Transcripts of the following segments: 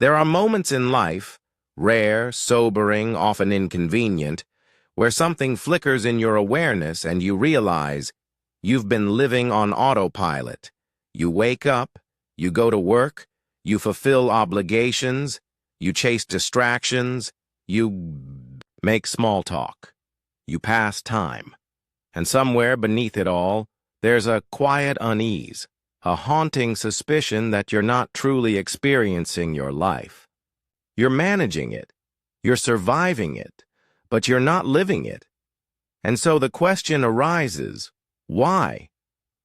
There are moments in life, rare, sobering, often inconvenient, where something flickers in your awareness and you realize you've been living on autopilot. You wake up, you go to work, you fulfill obligations, you chase distractions, you make small talk, you pass time. And somewhere beneath it all, there's a quiet unease, a haunting suspicion that you're not truly experiencing your life. You're managing it, you're surviving it, but you're not living it. And so the question arises, why?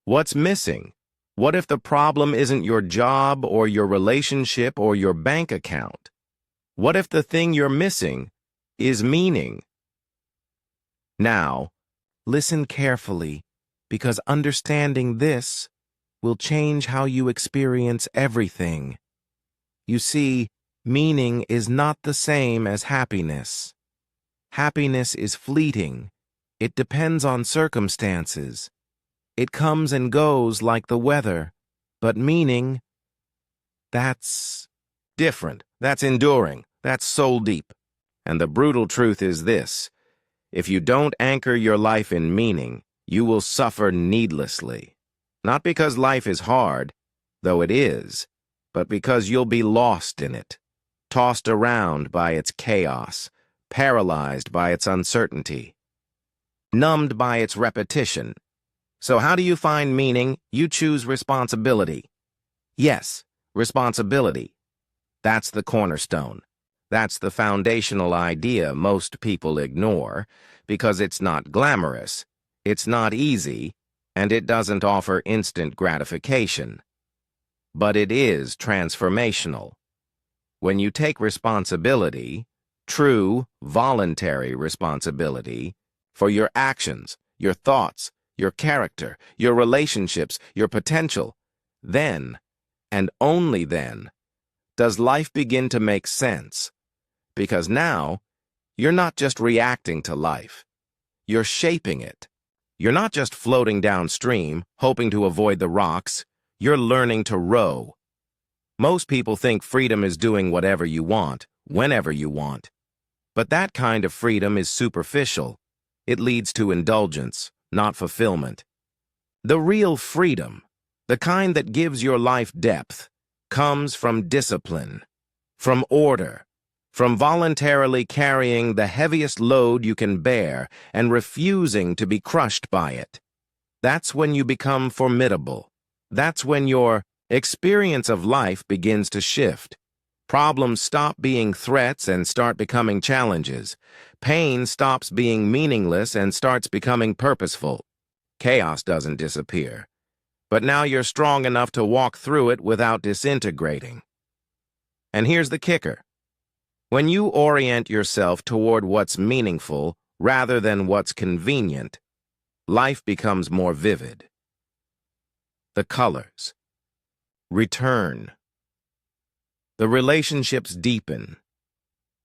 What's missing? What if the problem isn't your job or your relationship or your bank account? What if the thing you're missing is meaning? Now, listen carefully, because understanding this will change how you experience everything. You see, meaning is not the same as happiness. Happiness is fleeting. It depends on circumstances. It comes and goes like the weather. But meaning, that's different. That's enduring. That's soul deep. And the brutal truth is this: if you don't anchor your life in meaning, you will suffer needlessly. Not because life is hard, though it is, but because you'll be lost in it, tossed around by its chaos, paralyzed by its uncertainty, numbed by its repetition. So how do you find meaning? You choose responsibility. Yes, responsibility. That's the cornerstone. That's the foundational idea most people ignore because it's not glamorous, it's not easy, and it doesn't offer instant gratification. But it is transformational. When you take responsibility, true, voluntary responsibility, for your actions, your thoughts, your character, your relationships, your potential, then, and only then, does life begin to make sense. Because now, you're not just reacting to life. You're shaping it. You're not just floating downstream, hoping to avoid the rocks. You're learning to row. Most people think freedom is doing whatever you want, whenever you want. But that kind of freedom is superficial. It leads to indulgence, not fulfillment. The real freedom, the kind that gives your life depth, comes from discipline, from order, from voluntarily carrying the heaviest load you can bear and refusing to be crushed by it. That's when you become formidable. That's when your experience of life begins to shift. Problems stop being threats and start becoming challenges. Pain stops being meaningless and starts becoming purposeful. Chaos doesn't disappear. But now you're strong enough to walk through it without disintegrating. And here's the kicker. When you orient yourself toward what's meaningful rather than what's convenient, life becomes more vivid. The colors return. The relationships deepen.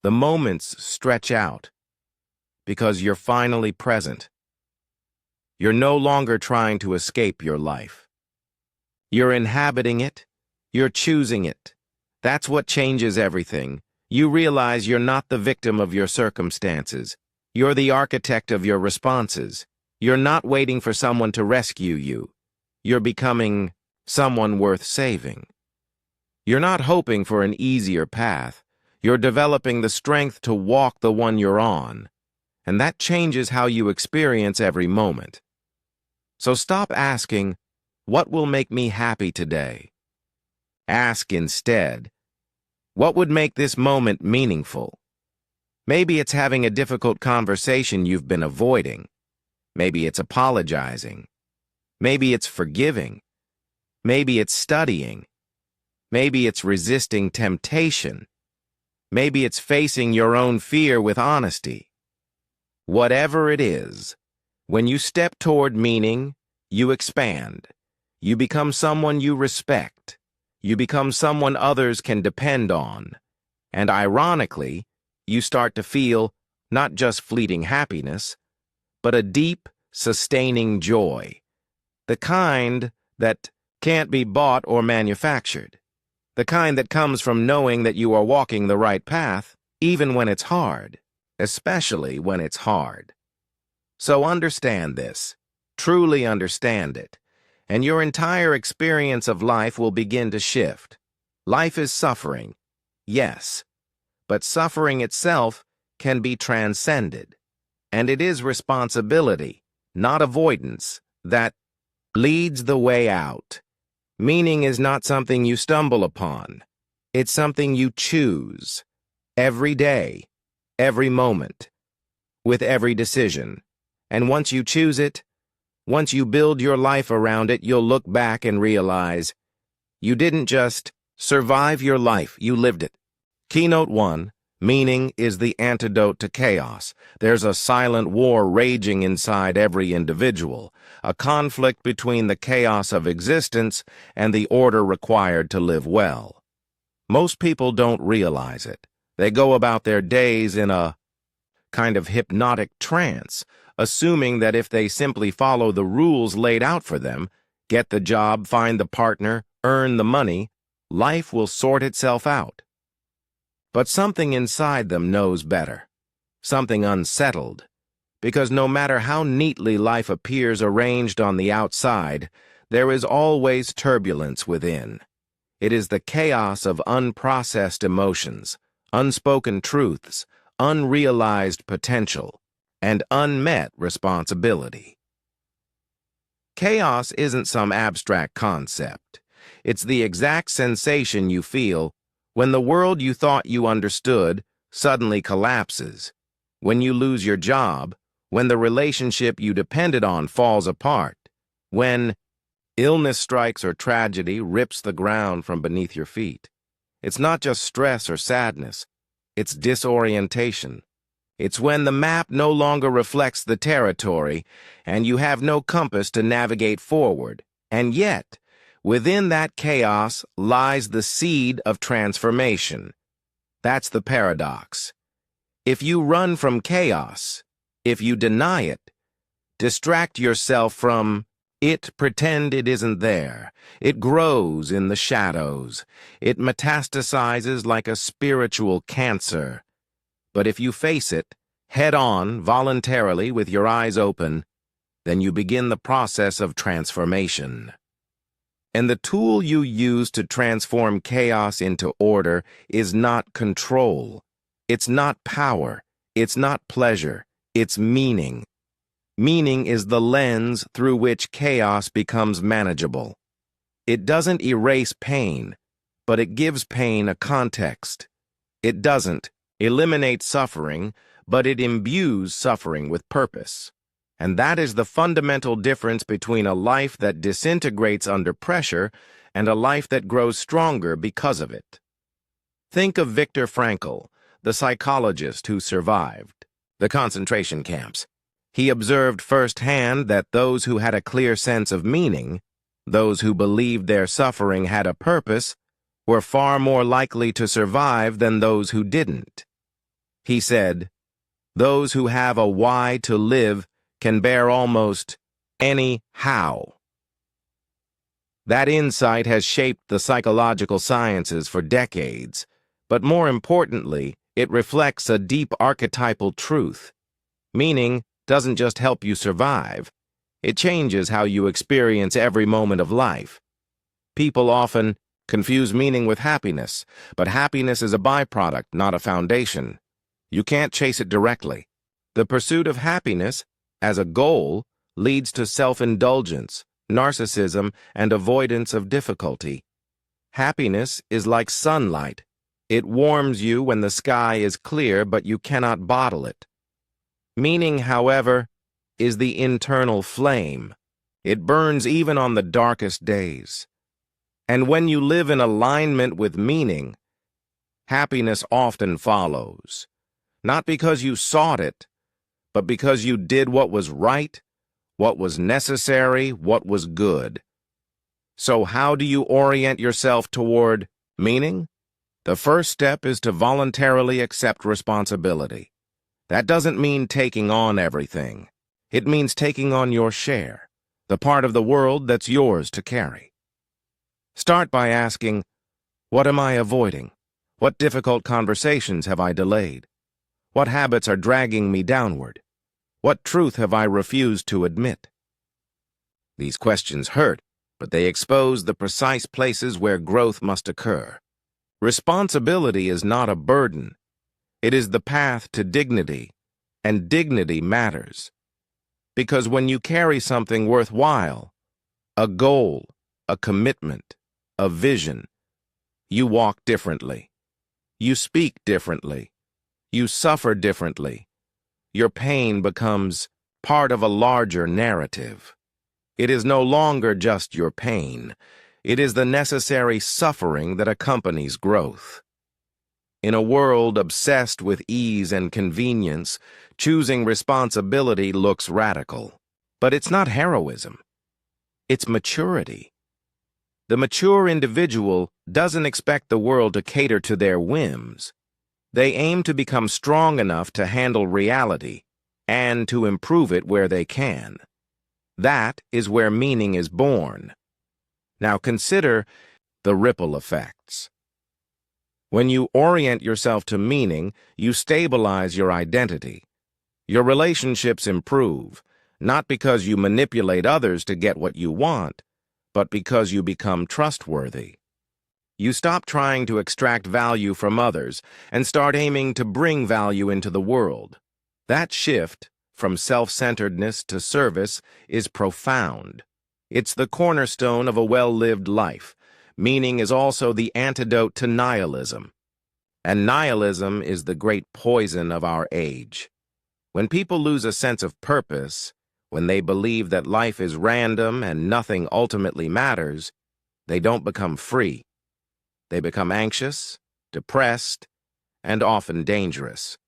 The moments stretch out because you're finally present. You're no longer trying to escape your life. You're inhabiting it. You're choosing it. That's what changes everything. You realize you're not the victim of your circumstances. You're the architect of your responses. You're not waiting for someone to rescue you. You're becoming someone worth saving. You're not hoping for an easier path. You're developing the strength to walk the one you're on. And that changes how you experience every moment. So stop asking, what will make me happy today? Ask instead, what would make this moment meaningful? Maybe it's having a difficult conversation you've been avoiding. Maybe it's apologizing. Maybe it's forgiving. Maybe it's studying. Maybe it's resisting temptation. Maybe it's facing your own fear with honesty. Whatever it is, when you step toward meaning, you expand. You become someone you respect. You become someone others can depend on. And ironically, you start to feel not just fleeting happiness, but a deep, sustaining joy. The kind that can't be bought or manufactured. The kind that comes from knowing that you are walking the right path, even when it's hard, especially when it's hard. So understand this, truly understand it, and your entire experience of life will begin to shift. Life is suffering, yes, but suffering itself can be transcended, and it is responsibility, not avoidance, that leads the way out. Meaning is not something you stumble upon. It's something you choose, every day, every moment, with every decision. And once you choose it, once you build your life around it, you'll look back and realize you didn't just survive your life, you lived it. Keynote 1, meaning is the antidote to chaos. There's a silent war raging inside every individual, a conflict between the chaos of existence and the order required to live well. Most people don't realize it. They go about their days in a kind of hypnotic trance, assuming that if they simply follow the rules laid out for them, get the job, find the partner, earn the money, life will sort itself out. But something inside them knows better, something unsettled, because no matter how neatly life appears arranged on the outside, there is always turbulence within. It is the chaos of unprocessed emotions, unspoken truths, unrealized potential, and unmet responsibility. Chaos isn't some abstract concept. It's the exact sensation you feel when the world you thought you understood suddenly collapses, when you lose your job, when the relationship you depended on falls apart, when illness strikes or tragedy rips the ground from beneath your feet. It's not just stress or sadness, it's disorientation. It's when the map no longer reflects the territory and you have no compass to navigate forward. And yet, within that chaos lies the seed of transformation. That's the paradox. If you run from chaos, if you deny it, distract yourself from it, pretend it isn't there, it grows in the shadows. It metastasizes like a spiritual cancer. But if you face it, head on, voluntarily, with your eyes open, then you begin the process of transformation. And the tool you use to transform chaos into order is not control. It's not power. It's not pleasure. It's meaning. Meaning is the lens through which chaos becomes manageable. It doesn't erase pain, but it gives pain a context. It doesn't eliminate suffering, but it imbues suffering with purpose. And that is the fundamental difference between a life that disintegrates under pressure and a life that grows stronger because of it. Think of Viktor Frankl, the psychologist who survived the concentration camps. He observed firsthand that those who had a clear sense of meaning, those who believed their suffering had a purpose, were far more likely to survive than those who didn't. He said, "Those who have a why to live can bear almost any how." That insight has shaped the psychological sciences for decades, but more importantly, it reflects a deep archetypal truth. Meaning doesn't just help you survive, it changes how you experience every moment of life. People often confuse meaning with happiness, but happiness is a byproduct, not a foundation. You can't chase it directly. The pursuit of happiness as a goal leads to self-indulgence, narcissism, and avoidance of difficulty. Happiness is like sunlight. It warms you when the sky is clear, but you cannot bottle it. Meaning, however, is the internal flame. It burns even on the darkest days. And when you live in alignment with meaning, happiness often follows. Not because you sought it, but because you did what was right, what was necessary, what was good. So how do you orient yourself toward meaning? The first step is to voluntarily accept responsibility. That doesn't mean taking on everything. It means taking on your share, the part of the world that's yours to carry. Start by asking, What am I avoiding? What difficult conversations have I delayed? What habits are dragging me downward? What truth have I refused to admit? These questions hurt, but they expose the precise places where growth must occur. Responsibility is not a burden. It is the path to dignity, and dignity matters. Because when you carry something worthwhile, a goal, a commitment, a vision, you walk differently. You speak differently. You suffer differently. Your pain becomes part of a larger narrative. It is no longer just your pain. It is the necessary suffering that accompanies growth. In a world obsessed with ease and convenience, choosing responsibility looks radical. But it's not heroism. It's maturity. The mature individual doesn't expect the world to cater to their whims. They aim to become strong enough to handle reality and to improve it where they can. That is where meaning is born. Now consider the ripple effects. When you orient yourself to meaning, you stabilize your identity. Your relationships improve, not because you manipulate others to get what you want, but because you become trustworthy. You stop trying to extract value from others and start aiming to bring value into the world. That shift from self-centeredness to service is profound. It's the cornerstone of a well-lived life. Meaning is also the antidote to nihilism. And nihilism is the great poison of our age. When people lose a sense of purpose, when they believe that life is random and nothing ultimately matters, they don't become free. They become anxious, depressed, and often dangerous.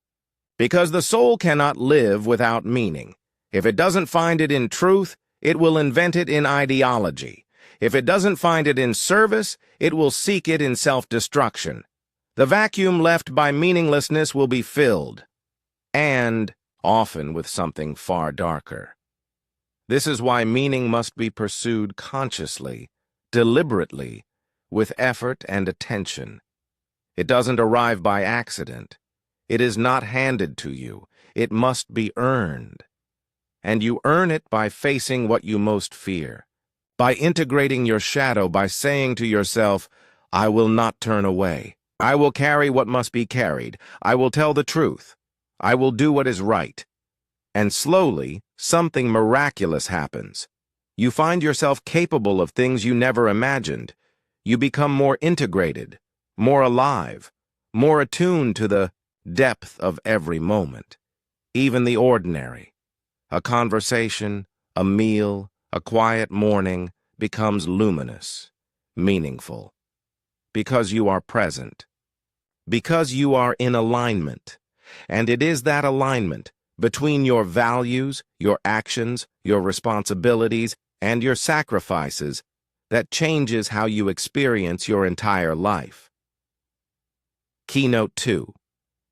Because the soul cannot live without meaning. If it doesn't find it in truth, it will invent it in ideology. If it doesn't find it in service, it will seek it in self-destruction. The vacuum left by meaninglessness will be filled, and often with something far darker. This is why meaning must be pursued consciously, deliberately, with effort and attention. It doesn't arrive by accident. It is not handed to you. It must be earned. And you earn it by facing what you most fear, by integrating your shadow, by saying to yourself, I will not turn away. I will carry what must be carried. I will tell the truth. I will do what is right. And slowly, something miraculous happens. You find yourself capable of things you never imagined. You become more integrated, more alive, more attuned to the depth of every moment, even the ordinary. A conversation, a meal, a quiet morning becomes luminous, meaningful, because you are present, because you are in alignment. And it is that alignment between your values, your actions, your responsibilities, and your sacrifices that changes how you experience your entire life. Keynote 2.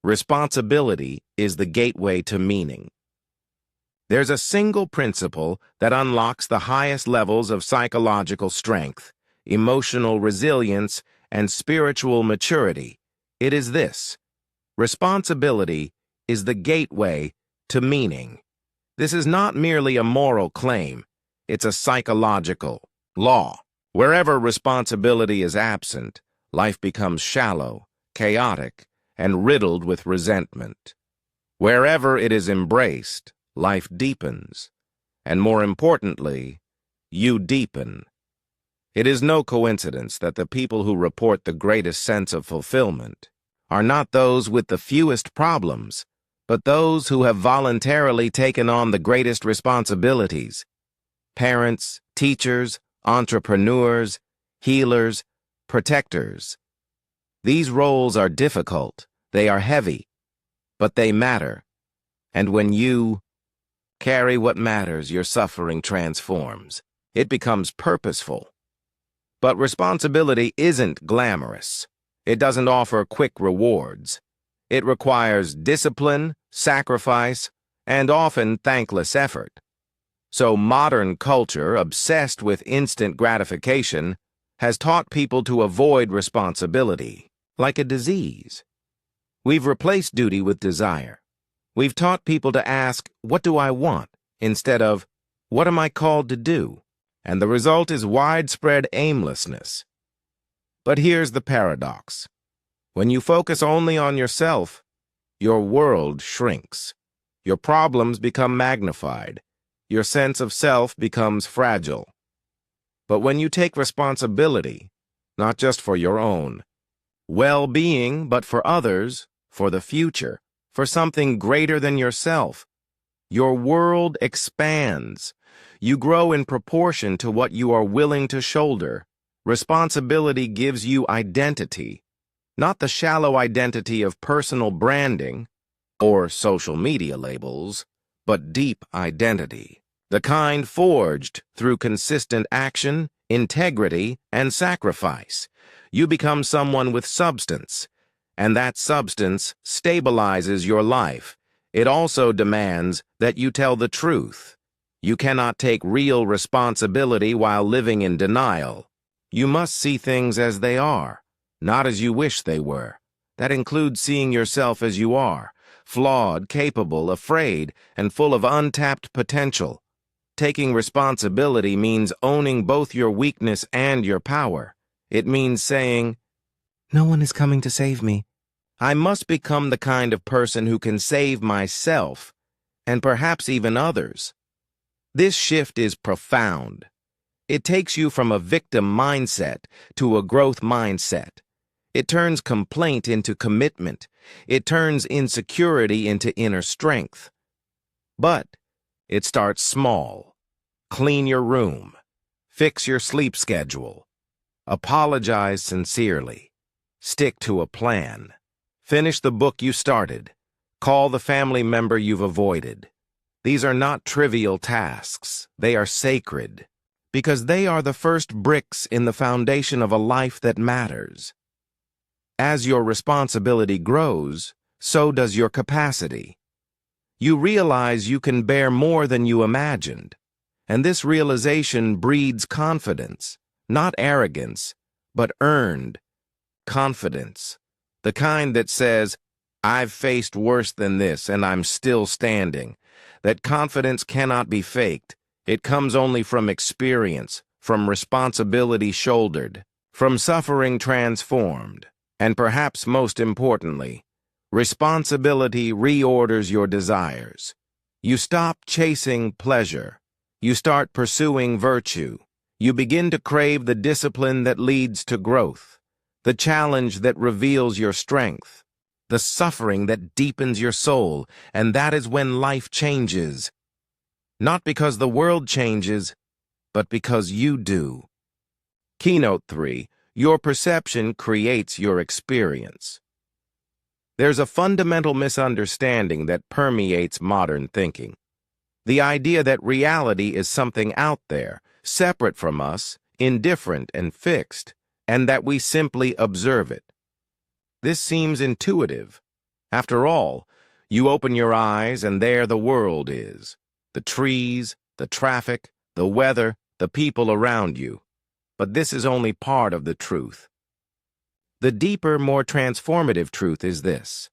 Responsibility is the gateway to meaning. There's a single principle that unlocks the highest levels of psychological strength, emotional resilience, and spiritual maturity. It is this: responsibility is the gateway to meaning. This is not merely a moral claim, it's a psychological law. Wherever responsibility is absent, life becomes shallow, chaotic, and riddled with resentment. Wherever it is embraced, life deepens, and more importantly, you deepen. It is no coincidence that the people who report the greatest sense of fulfillment are not those with the fewest problems, but those who have voluntarily taken on the greatest responsibilities. Parents, teachers, entrepreneurs, healers, protectors. These roles are difficult, they are heavy, but they matter. And when you carry what matters, your suffering transforms. It becomes purposeful. But responsibility isn't glamorous. It doesn't offer quick rewards. It requires discipline, sacrifice, and often thankless effort. So modern culture, obsessed with instant gratification, has taught people to avoid responsibility, like a disease. We've replaced duty with desire. We've taught people to ask, "What do I want?" instead of, "What am I called to do?" And the result is widespread aimlessness. But here's the paradox. When you focus only on yourself, your world shrinks. Your problems become magnified. Your sense of self becomes fragile. But when you take responsibility, not just for your own well-being, but for others, for the future, for something greater than yourself, your world expands. You grow in proportion to what you are willing to shoulder. Responsibility gives you identity, not the shallow identity of personal branding or social media labels, but deep identity, the kind forged through consistent action, integrity, and sacrifice. You become someone with substance, and that substance stabilizes your life. It also demands that you tell the truth. You cannot take real responsibility while living in denial. You must see things as they are, not as you wish they were. That includes seeing yourself as you are, flawed, capable, afraid, and full of untapped potential. Taking responsibility means owning both your weakness and your power. It means saying, "No one is coming to save me. I must become the kind of person who can save myself, and perhaps even others." This shift is profound. It takes you from a victim mindset to a growth mindset. It turns complaint into commitment. It turns insecurity into inner strength. But it starts small. Clean your room. Fix your sleep schedule. Apologize sincerely. Stick to a plan. Finish the book you started. Call the family member you've avoided. These are not trivial tasks. They are sacred, because they are the first bricks in the foundation of a life that matters. As your responsibility grows, so does your capacity. You realize you can bear more than you imagined, and this realization breeds confidence, not arrogance, but earned confidence, the kind that says, "I've faced worse than this and I'm still standing." That confidence cannot be faked. It comes only from experience, from responsibility shouldered, from suffering transformed, and perhaps most importantly, responsibility reorders your desires. You stop chasing pleasure. You start pursuing virtue. You begin to crave the discipline that leads to growth, the challenge that reveals your strength, the suffering that deepens your soul, and that is when life changes. Not because the world changes, but because you do. Keynote 3. Your perception creates your experience. There's a fundamental misunderstanding that permeates modern thinking. The idea that reality is something out there, separate from us, indifferent and fixed, and that we simply observe it. This seems intuitive. After all, you open your eyes and there the world is. The trees, the traffic, the weather, the people around you. But this is only part of the truth. The deeper, more transformative truth is this.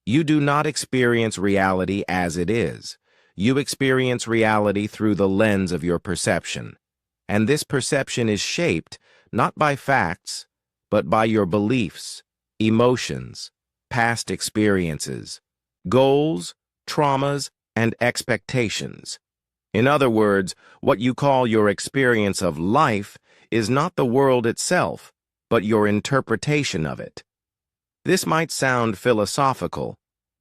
You do not experience reality as it is. You experience reality through the lens of your perception. And this perception is shaped not by facts, but by your beliefs, emotions, past experiences, goals, traumas, and expectations. In other words, what you call your experience of life is not the world itself, but your interpretation of it. This might sound philosophical,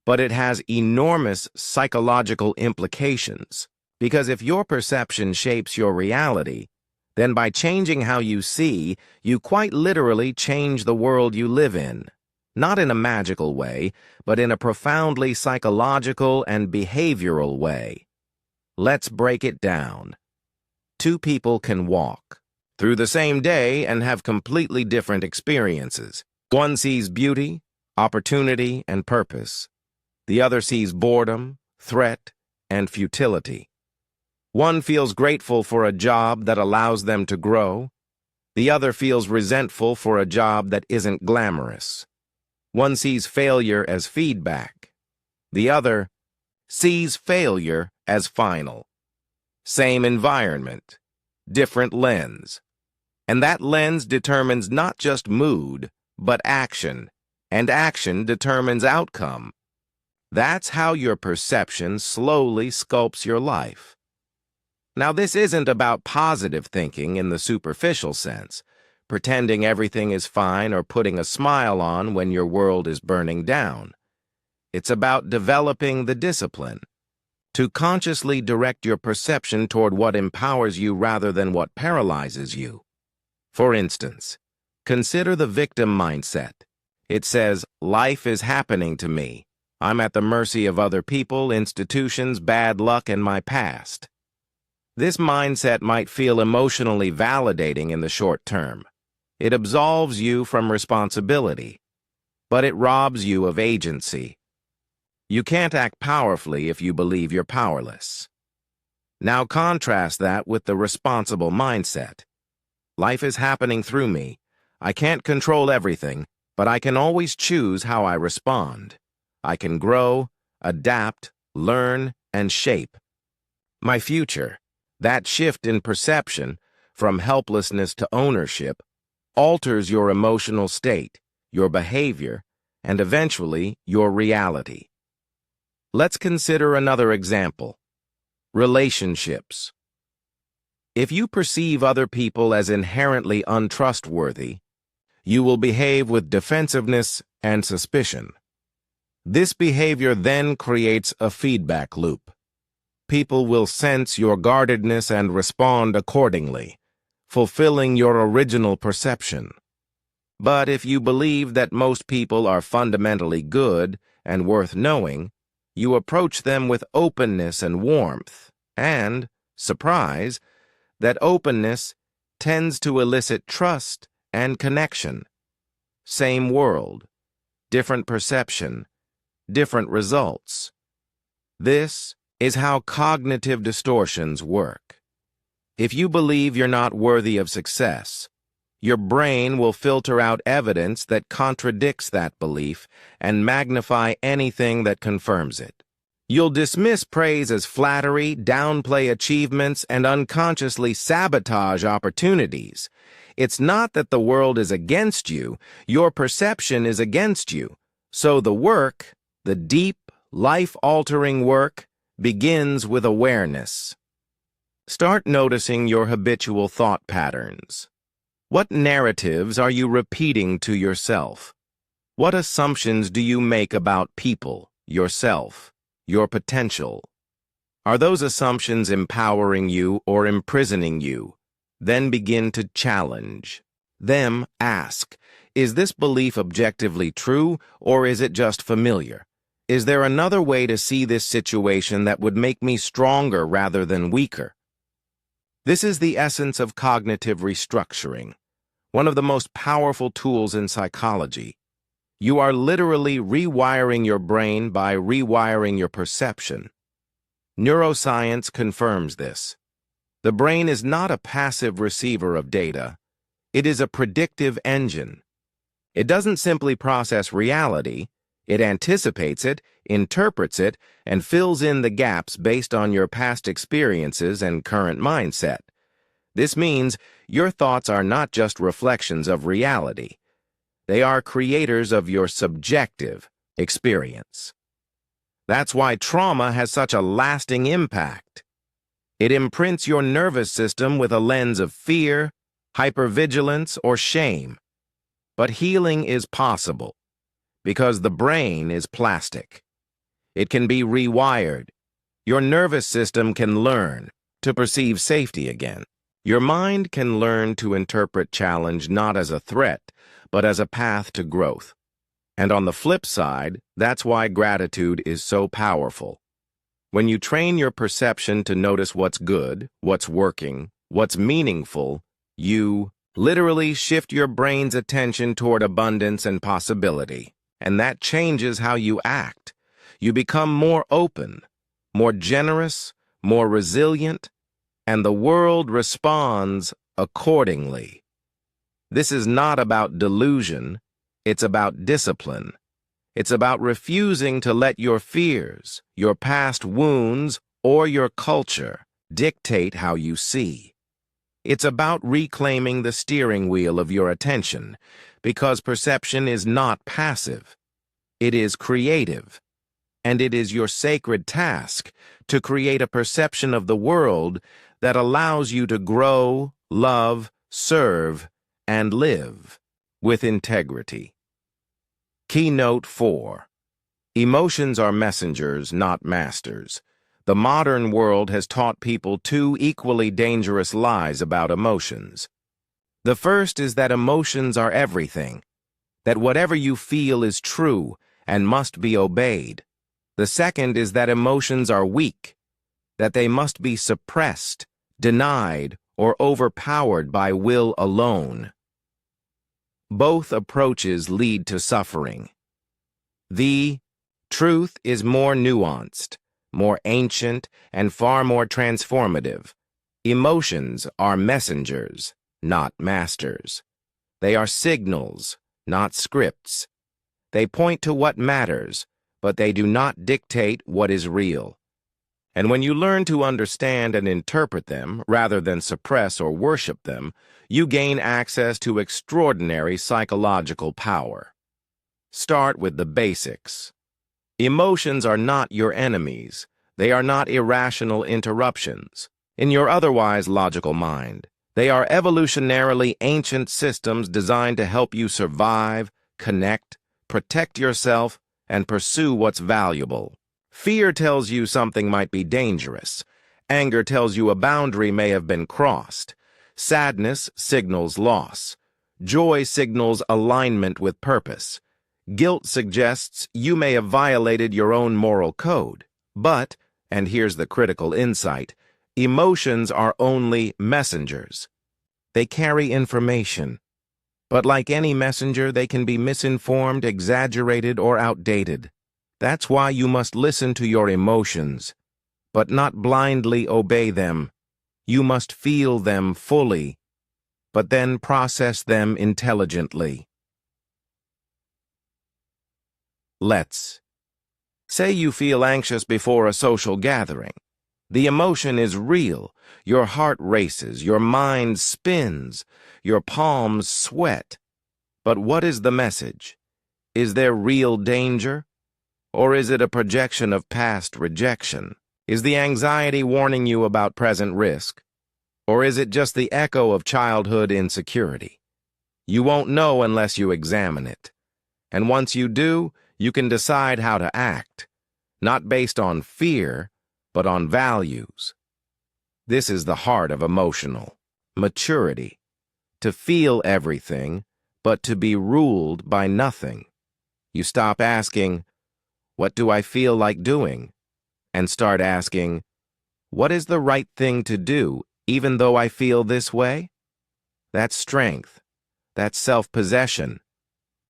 but it has enormous psychological implications, because if your perception shapes your reality, then by changing how you see, you quite literally change the world you live in. Not in a magical way, but in a profoundly psychological and behavioral way. Let's break it down. Two people can walk through the same day and have completely different experiences. One sees beauty, opportunity, and purpose. The other sees boredom, threat, and futility. One feels grateful for a job that allows them to grow. The other feels resentful for a job that isn't glamorous. One sees failure as feedback. The other sees failure as final. Same environment, different lens. And that lens determines not just mood, but action, and action determines outcome. That's how your perception slowly sculpts your life. Now, this isn't about positive thinking in the superficial sense, pretending everything is fine or putting a smile on when your world is burning down. It's about developing the discipline to consciously direct your perception toward what empowers you rather than what paralyzes you. For instance, consider the victim mindset. It says, life is happening to me. I'm at the mercy of other people, institutions, bad luck, and my past. This mindset might feel emotionally validating in the short term. It absolves you from responsibility, but it robs you of agency. You can't act powerfully if you believe you're powerless. Now contrast that with the responsible mindset. Life is happening through me. I can't control everything, but I can always choose how I respond. I can grow, adapt, learn, and shape my future. That shift in perception, from helplessness to ownership, alters your emotional state, your behavior, and eventually your reality. Let's consider another example. Relationships. If you perceive other people as inherently untrustworthy, you will behave with defensiveness and suspicion. This behavior then creates a feedback loop. People will sense your guardedness and respond accordingly, fulfilling your original perception. But if you believe that most people are fundamentally good and worth knowing, you approach them with openness and warmth, and, surprise, that openness tends to elicit trust and connection. Same world, different perception, different results. This is how cognitive distortions work. If you believe you're not worthy of success, your brain will filter out evidence that contradicts that belief and magnify anything that confirms it. You'll dismiss praise as flattery, downplay achievements, and unconsciously sabotage opportunities. It's not that the world is against you, your perception is against you. So the work, the deep, life-altering work, begins with awareness. Start noticing your habitual thought patterns. What narratives are you repeating to yourself? What assumptions do you make about people, yourself, your potential? Are those assumptions empowering you or imprisoning you? Then begin to challenge them. Ask, is this belief objectively true, or is it just familiar? Is there another way to see this situation that would make me stronger rather than weaker? This is the essence of cognitive restructuring, one of the most powerful tools in psychology. You are literally rewiring your brain by rewiring your perception. Neuroscience confirms this. The brain is not a passive receiver of data. It is a predictive engine. It doesn't simply process reality. It anticipates it, interprets it, and fills in the gaps based on your past experiences and current mindset. This means your thoughts are not just reflections of reality. They are creators of your subjective experience. That's why trauma has such a lasting impact. It imprints your nervous system with a lens of fear, hypervigilance, or shame. But healing is possible, because the brain is plastic. It can be rewired. Your nervous system can learn to perceive safety again. Your mind can learn to interpret challenge not as a threat, but as a path to growth. And on the flip side, that's why gratitude is so powerful. When you train your perception to notice what's good, what's working, what's meaningful, you literally shift your brain's attention toward abundance and possibility. And that changes how you act. You become more open, more generous, more resilient, and the world responds accordingly. This is not about delusion, it's about discipline. It's about refusing to let your fears, your past wounds, or your culture dictate how you see. It's about reclaiming the steering wheel of your attention, because perception is not passive. It is creative, and it is your sacred task to create a perception of the world that allows you to grow, love, serve, and live with integrity. Keynote 4. Emotions are messengers, not masters. The modern world has taught people two equally dangerous lies about emotions. The first is that emotions are everything, that whatever you feel is true and must be obeyed. The second is that emotions are weak, that they must be suppressed, denied, or overpowered by will alone. Both approaches lead to suffering. The truth is more nuanced, more ancient, and far more transformative. Emotions are messengers, not masters. They are signals, not scripts. They point to what matters, but they do not dictate what is real. And when you learn to understand and interpret them, rather than suppress or worship them, you gain access to extraordinary psychological power. Start with the basics. Emotions are not your enemies. They are not irrational interruptions in your otherwise logical mind. They are evolutionarily ancient systems designed to help you survive, connect, protect yourself, and pursue what's valuable. Fear tells you something might be dangerous. Anger tells you a boundary may have been crossed. Sadness signals loss. Joy signals alignment with purpose. Guilt suggests you may have violated your own moral code. But, and here's the critical insight, emotions are only messengers. They carry information. But like any messenger, they can be misinformed, exaggerated, or outdated. That's why you must listen to your emotions, but not blindly obey them. You must feel them fully, but then process them intelligently. Let's say you feel anxious before a social gathering. The emotion is real. Your heart races, your mind spins, your palms sweat. But what is the message? Is there real danger? Or is it a projection of past rejection? Is the anxiety warning you about present risk? Or is it just the echo of childhood insecurity? You won't know unless you examine it. And once you do, you can decide how to act, not based on fear, but on values. This is the heart of emotional maturity, to feel everything, but to be ruled by nothing. You stop asking, "What do I feel like doing?" and start asking, "What is the right thing to do, even though I feel this way?" That's strength. That's self-possession.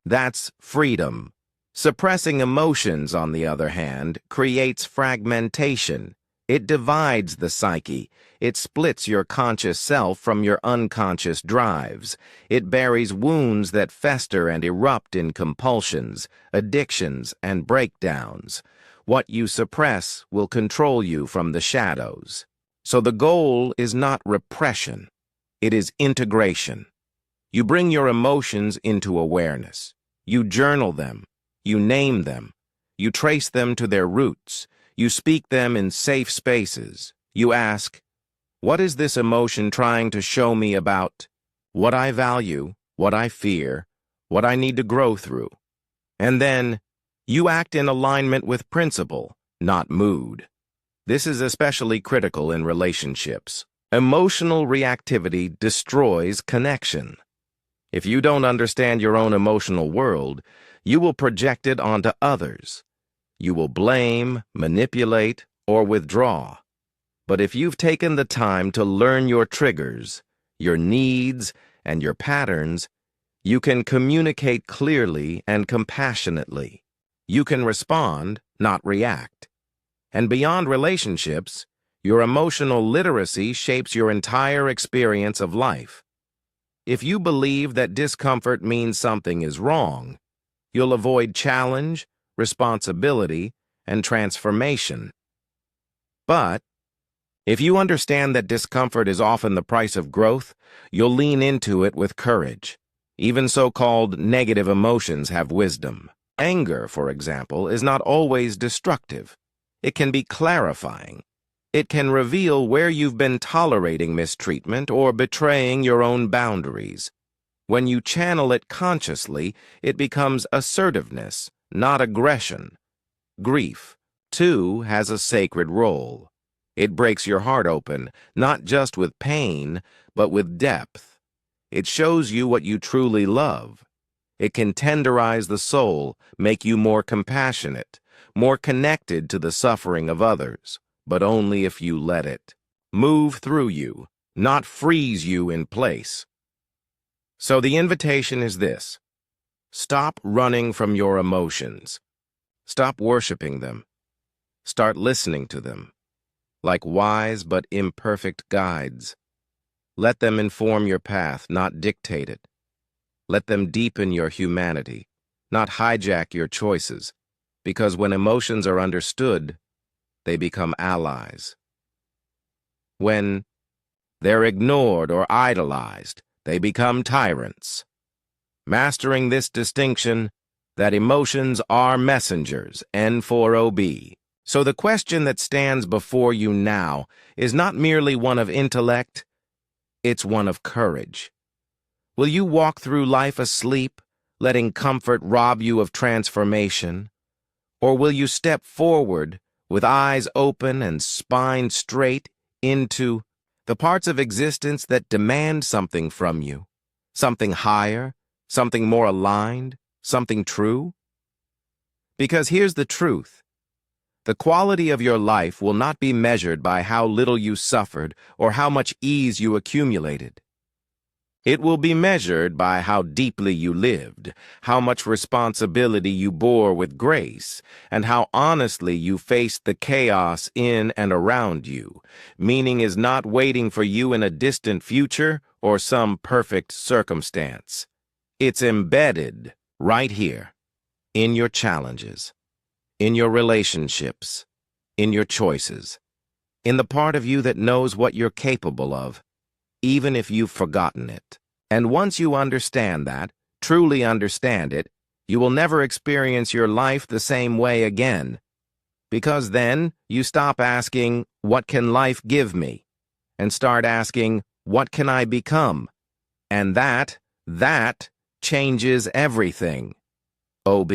That's freedom. Suppressing emotions, on the other hand, creates fragmentation. It divides the psyche. It splits your conscious self from your unconscious drives. It buries wounds that fester and erupt in compulsions, addictions, and breakdowns. What you suppress will control you from the shadows. So the goal is not repression. It is integration. You bring your emotions into awareness. You journal them. You name them. You trace them to their roots. You speak them in safe spaces. You ask, what is this emotion trying to show me about what I value, what I fear, what I need to grow through? And then, you act in alignment with principle, not mood. This is especially critical in relationships. Emotional reactivity destroys connection. If you don't understand your own emotional world, you will project it onto others. You will blame, manipulate, or withdraw. But if you've taken the time to learn your triggers, your needs, and your patterns, you can communicate clearly and compassionately. You can respond, not react. And beyond relationships, your emotional literacy shapes your entire experience of life. If you believe that discomfort means something is wrong, you'll avoid challenge, responsibility, and transformation. But if you understand that discomfort is often the price of growth, you'll lean into it with courage. Even so-called negative emotions have wisdom. Anger, for example, is not always destructive. It can be clarifying. It can reveal where you've been tolerating mistreatment or betraying your own boundaries. When you channel it consciously, it becomes assertiveness, not aggression. Grief, too, has a sacred role. It breaks your heart open, not just with pain, but with depth. It shows you what you truly love. It can tenderize the soul, make you more compassionate, more connected to the suffering of others, but only if you let it. Move through you, not freeze you in place. So the invitation is this: stop running from your emotions. Stop worshiping them. Start listening to them, like wise but imperfect guides. Let them inform your path, not dictate it. Let them deepen your humanity, not hijack your choices, because when emotions are understood, they become allies. When they're ignored or idolized, they become tyrants. Mastering this distinction, that emotions are messengers, N4OB. So the question that stands before you now is not merely one of intellect, it's one of courage. Will you walk through life asleep, letting comfort rob you of transformation? Or will you step forward, with eyes open and spine straight, into the parts of existence that demand something from you? Something higher, something more aligned, something true? Because here's the truth. The quality of your life will not be measured by how little you suffered or how much ease you accumulated. It will be measured by how deeply you lived, how much responsibility you bore with grace, and how honestly you faced the chaos in and around you. Meaning is not waiting for you in a distant future or some perfect circumstance. It's embedded right here, in your challenges, in your relationships, in your choices, in the part of you that knows what you're capable of, even if you've forgotten it. And once you understand that, truly understand it, you will never experience your life the same way again. Because then you stop asking, what can life give me? And start asking, what can I become? And that changes everything. OB.